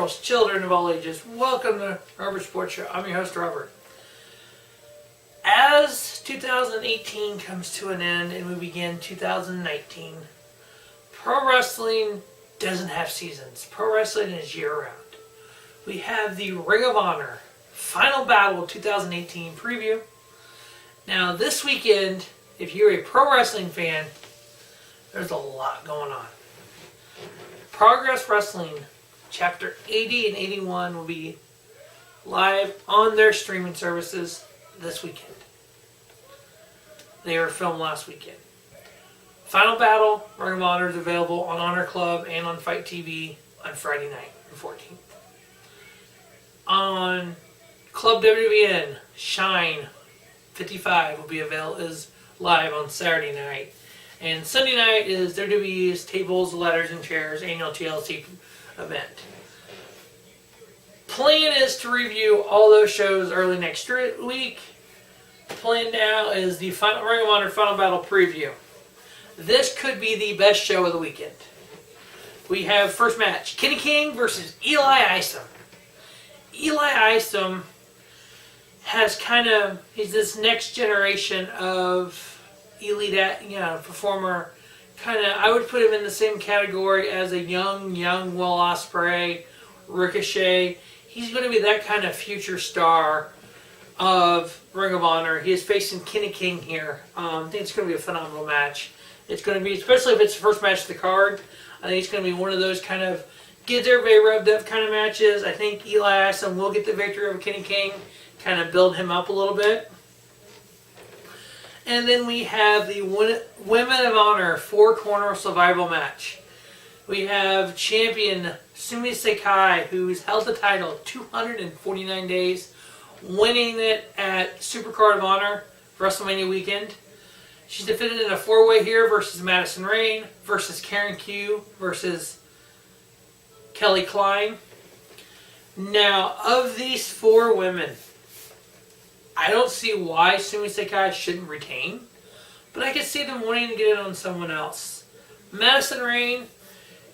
girls, children of all ages, welcome to Robert Sports Show. I'm your host, Robert. As 2018 comes to an end and we begin 2019, pro wrestling doesn't have seasons. Pro wrestling is year-round. We have the Ring of Honor Final Battle 2018 preview. Now, this weekend, if you're a pro wrestling fan, there's a lot going on. Progress Wrestling Chapter 80 and 81 will be live on their streaming services this weekend. They were filmed last weekend. Final Battle, Ring of Honor is available on Honor Club and on Fight TV on Friday night, the 14th. On Club WWN, Shine 55 will be is live on Saturday night. And Sunday night is WWE's Tables, Ladders, and Chairs annual TLC event. Plan is to review all those shows early next week. Plan now is the Ring of Honor Final Battle preview. This could be the best show of the weekend. We have first match, Kenny King versus Eli Isom. Eli Isom has he's this next generation of elite, performer. I would put him in the same category as a young Will Ospreay, Ricochet. He's going to be that kind of future star of Ring of Honor. He is facing Kenny King here. I think it's going to be a phenomenal match. It's going to be, especially if it's the first match of the card, I think it's going to be one of those kind of get everybody revved up kind of matches. I think Eli Isom will get the victory over Kenny King, kind of build him up a little bit. And then we have the Women of Honor four-corner survival match. We have champion Sumie Sakai, who's held the title 249 days, winning it at Supercard of Honor WrestleMania weekend. She's defended in a four-way here versus Madison Rayne, versus Karen Q, versus Kelly Klein. Now, of these four women, I don't see why Sumie Sakai shouldn't retain, but I could see them wanting to get it on someone else. Madison Rayne,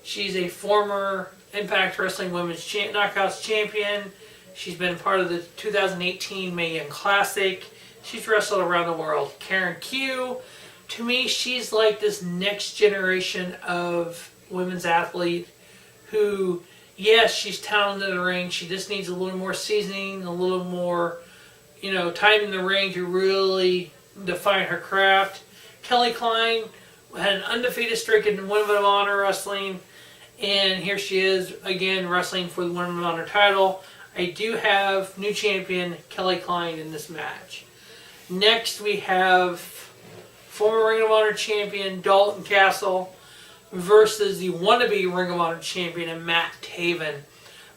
she's a former Impact Wrestling Women's Knockouts champion. She's been part of the 2018 Mae Young Classic. She's wrestled around the world. Karen Q, to me, she's like this next generation of women's athlete who, yes, she's talented in the ring. She just needs a little more seasoning, a little more, time in the ring to really define her craft. Kelly Klein had an undefeated streak in Women of Honor wrestling, and here she is again wrestling for the Women of Honor title. I do have new champion Kelly Klein in this match. Next we have former Ring of Honor champion Dalton Castle versus the wannabe Ring of Honor champion Matt Taven.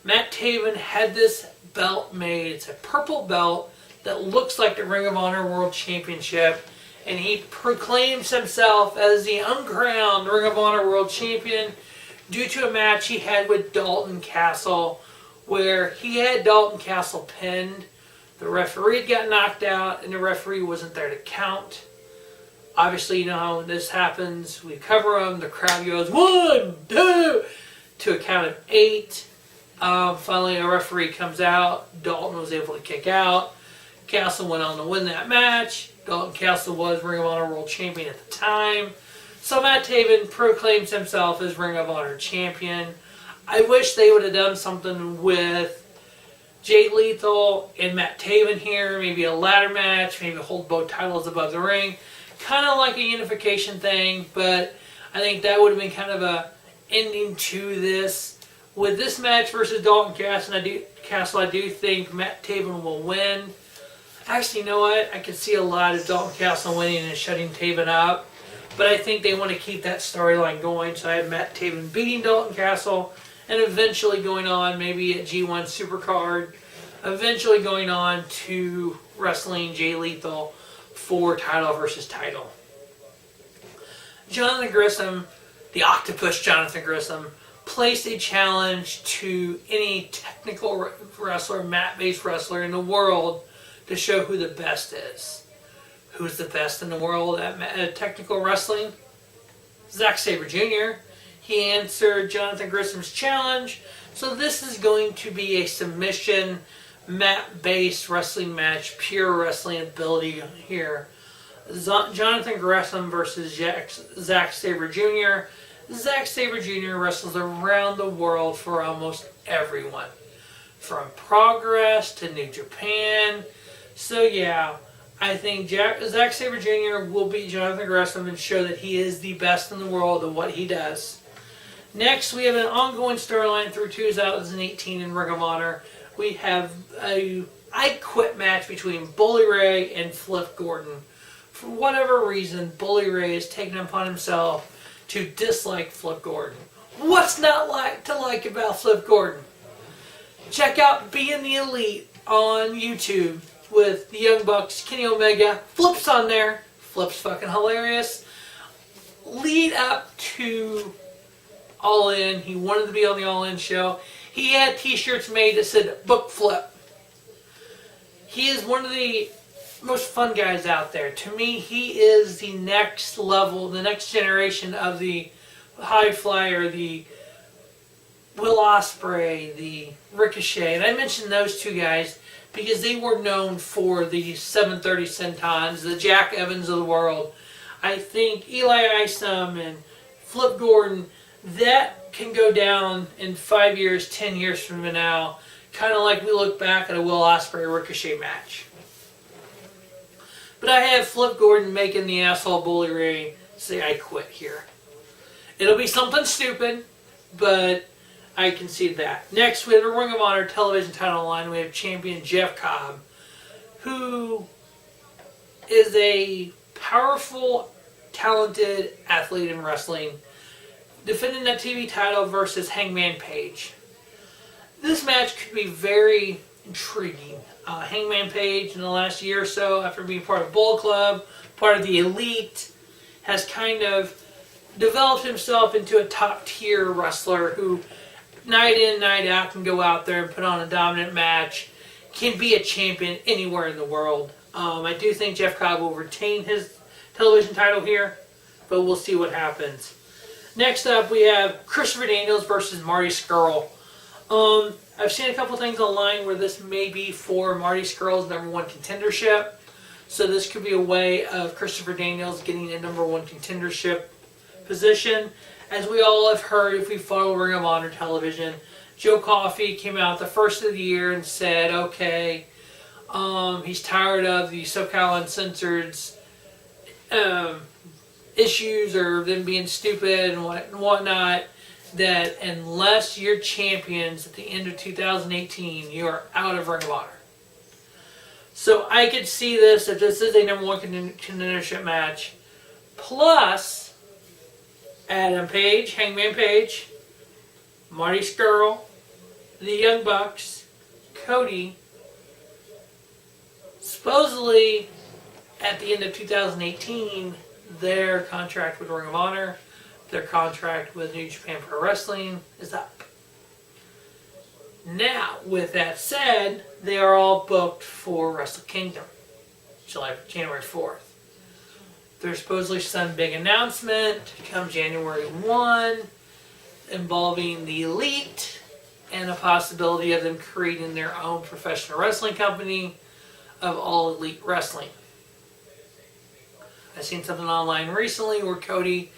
Matt Taven had this belt made. It's a purple belt that looks like the Ring of Honor World Championship, and he proclaims himself as the uncrowned Ring of Honor World Champion due to a match he had with Dalton Castle, where he had Dalton Castle pinned. The referee got knocked out, and the referee wasn't there to count. Obviously, you know how this happens. We cover them. The crowd goes 1, 2 to a count of 8. Finally, a referee comes out. Dalton was able to kick out. Castle went on to win that match. Dalton Castle was Ring of Honor World Champion at the time. So Matt Taven proclaims himself as Ring of Honor Champion. I wish they would have done something with Jay Lethal and Matt Taven here. Maybe a ladder match. Maybe hold both titles above the ring. Kind of like a unification thing. But I think that would have been kind of a ending to this. With this match versus Dalton Castle, I do think Matt Taven will win. Actually, you know what? I could see a lot of Dalton Castle winning and shutting Taven up. But I think they want to keep that storyline going. So I have Matt Taven beating Dalton Castle and eventually going on maybe at G1 Supercard. Eventually going on to wrestling Jay Lethal for title versus title. Jonathan Gresham, the Octopus Jonathan Gresham, placed a challenge to any technical wrestler, mat-based wrestler in the world to show who the best is. Who's the best in the world at technical wrestling? Zack Sabre Jr. He answered Jonathan Grisham's challenge. So this is going to be a submission, mat-based wrestling match, pure wrestling ability here. Jonathan Gresham versus Zack Sabre Jr. Zack Sabre Jr. wrestles around the world for almost everyone. From Progress to New Japan. So yeah, I think Zack Sabre Jr. will beat Jonathan Gresham and show that he is the best in the world at what he does. Next, we have an ongoing storyline through 2018 in Ring of Honor. We have a I Quit match between Bully Ray and Flip Gordon. For whatever reason, Bully Ray has taken upon himself to dislike Flip Gordon. What's not to like about Flip Gordon? Check out Being the Elite on YouTube with the Young Bucks, Kenny Omega. Flip's on there. Flip's fucking hilarious. Lead up to All In. He wanted to be on the All In show. He had t-shirts made that said Book Flip. He is one of the most fun guys out there. To me, he is the next level, the next generation of the High Flyer, the Will Ospreay, the Ricochet. And I mentioned those two guys because they were known for the 730 Centons, the Jack Evans of the world. I think Eli Isom and Flip Gordon, that can go down in 5 years, 10 years from now, kind of like we look back at a Will Ospreay Ricochet match. But I have Flip Gordon making the asshole Bully Ray say I quit here. It'll be something stupid, but I concede that. Next, we have the Ring of Honor television title line. We have champion Jeff Cobb, who is a powerful, talented athlete in wrestling, defending that TV title versus Hangman Page. This match could be very intriguing. Hangman Page in the last year or so, after being part of Bullet Club, part of the Elite, has kind of developed himself into a top tier wrestler who night in, night out can go out there and put on a dominant match, can be a champion anywhere in the world. I do think Jeff Cobb will retain his television title here, but we'll see what happens. Next up, we have Christopher Daniels versus Marty Scurll. I've seen a couple things online where this may be for Marty Scurll's #1 contendership. So this could be a way of Christopher Daniels getting a #1 contendership position. As we all have heard, if we follow Ring of Honor television, Joe Coffey came out the first of the year and said, okay, he's tired of the SoCal Uncensored's issues or them being stupid and whatnot, that unless you're champions at the end of 2018, you are out of Ring of Honor. So I could see this, if this is a #1 contendership match, plus Adam Page, Hangman Page, Marty Scurll, the Young Bucks, Cody. Supposedly, at the end of 2018, their contract with Ring of Honor, their contract with New Japan Pro Wrestling is up. Now, with that said, they are all booked for Wrestle Kingdom, January 4th. There's supposedly some big announcement come January 1 involving the Elite and a possibility of them creating their own professional wrestling company of All Elite Wrestling. I've seen something online recently where Cody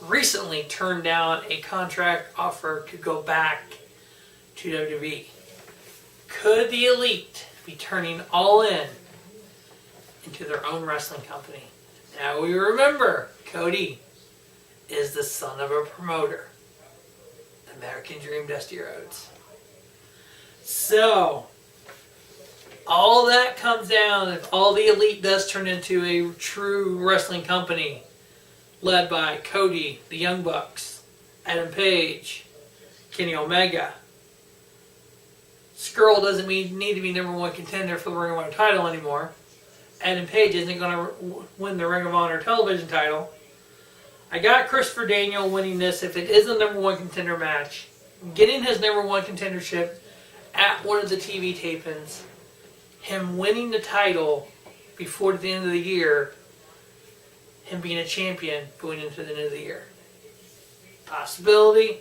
recently turned down a contract offer to go back to WWE. Could the Elite be turning All In into their own wrestling company? Now we remember, Cody is the son of a promoter. American Dream, Dusty Rhodes. So, all that comes down if all the Elite does turn into a true wrestling company led by Cody, the Young Bucks, Adam Page, Kenny Omega. Scurll doesn't need to be #1 contender for the Ring of Honor title anymore. Adam Page isn't going to win the Ring of Honor television title. I got Christopher Daniels winning this if it is a #1 contender match, getting his #1 contendership at one of the TV tapings, him winning the title before the end of the year, him being a champion going into the end of the year. possibility.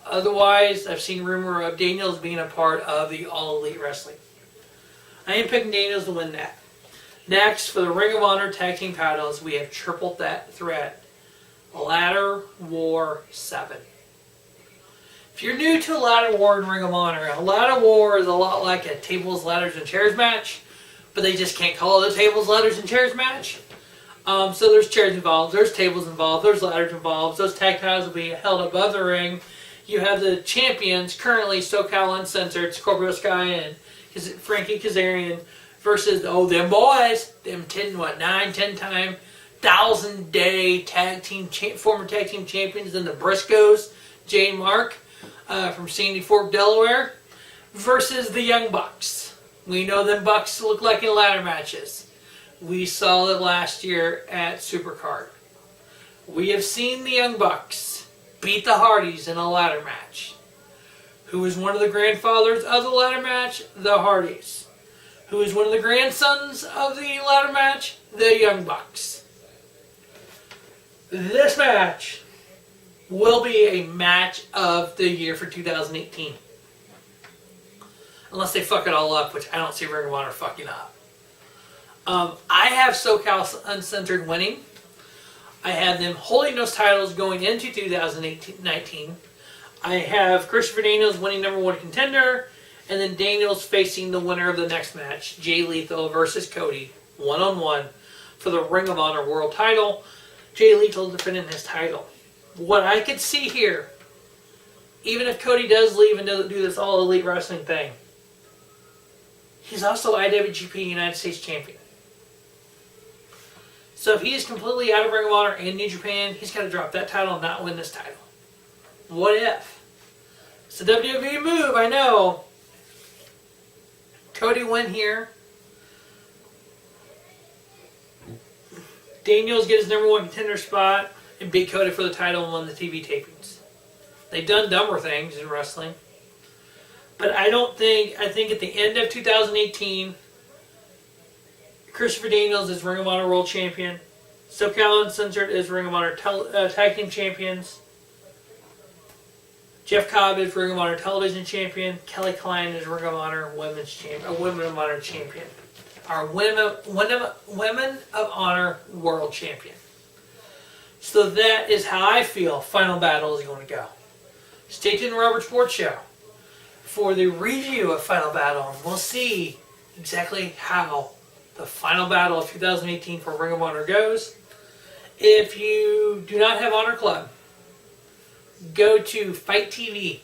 Otherwise, I've seen rumor of Daniels being a part of the All Elite Wrestling. I am picking Daniels to win that. Next, for the Ring of Honor Tag Team titles, we have triple that threat. Ladder War 7. If you're new to a Ladder War in Ring of Honor, a Ladder War is a lot like a tables, ladders, and chairs match, but they just can't call it a tables, ladders, and chairs match. So there's chairs involved, there's tables involved, there's ladders involved. Those tag titles will be held above the ring. You have the champions, currently SoCal Uncensored, Scorpio, Sakai, and Frankie, Kazarian, versus, them boys, them 10 time, 1,000-day former tag team champions in the Briscoes, Jay and Mark, from Sandy Fork, Delaware, versus the Young Bucks. We know them Bucks look like in ladder matches. We saw it last year at Supercard. We have seen the Young Bucks beat the Hardys in a ladder match. Who is one of the grandfathers of the ladder match? The Hardys. Who is one of the grandsons of the ladder match? The Young Bucks. This match will be a match of the year for 2018. Unless they fuck it all up, which I don't see Ring of Honor fucking up. I have SoCal Uncensored winning. I have them holding those titles going into 2019. I have Christopher Daniels winning #1 contender, and then Daniels facing the winner of the next match, Jay Lethal versus Cody, one-on-one for the Ring of Honor World title. Jay Lethal defending his title. What I could see here, even if Cody does leave and doesn't do this All Elite Wrestling thing, he's also IWGP United States Champion. So if he is completely out of Ring of Honor and New Japan, he's got to drop that title and not win this title. What if? It's a WWE move, I know. Cody win here. Daniels get his #1 contender spot and beat Cody for the title and won the TV tapings. They've done dumber things in wrestling. But I think at the end of 2018, Christopher Daniels is Ring of Honor World Champion. SoCal Uncensored is Ring of Honor Tag Team Champions. Jeff Cobb is Ring of Honor Television Champion. Kelly Klein is Ring of Honor Women's Champion. Women of Honor Champion. Our Women of Honor World Champion. So that is how I feel Final Battle is going to go. Stay tuned to Robert Sports Show for the review of Final Battle. And we'll see exactly how the Final Battle of 2018 for Ring of Honor goes. If you do not have Honor Club, go to Fight TV.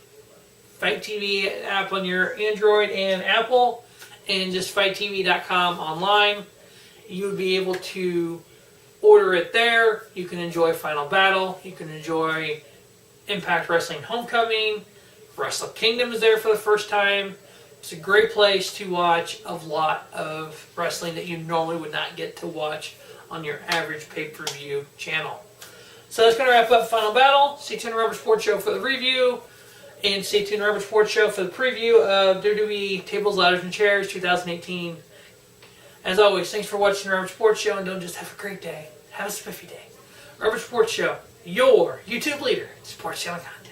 Fight TV app on your Android and Apple, and just fighttv.com online. You'll be able to order it there. You can enjoy Final Battle. You can enjoy Impact Wrestling Homecoming. Wrestle Kingdom is there for the first time. It's a great place to watch a lot of wrestling that you normally would not get to watch on your average pay-per-view channel. So that's going to wrap up Final Battle. Stay tuned to Robert Sports Show for the review. And stay tuned to Robert Sports Show for the preview of WWE Tables, Ladders, and Chairs 2018. As always, thanks for watching Robert Sports Show, and don't just have a great day. Have a spiffy day. Robert Sports Show, your YouTube leader in sports channel content.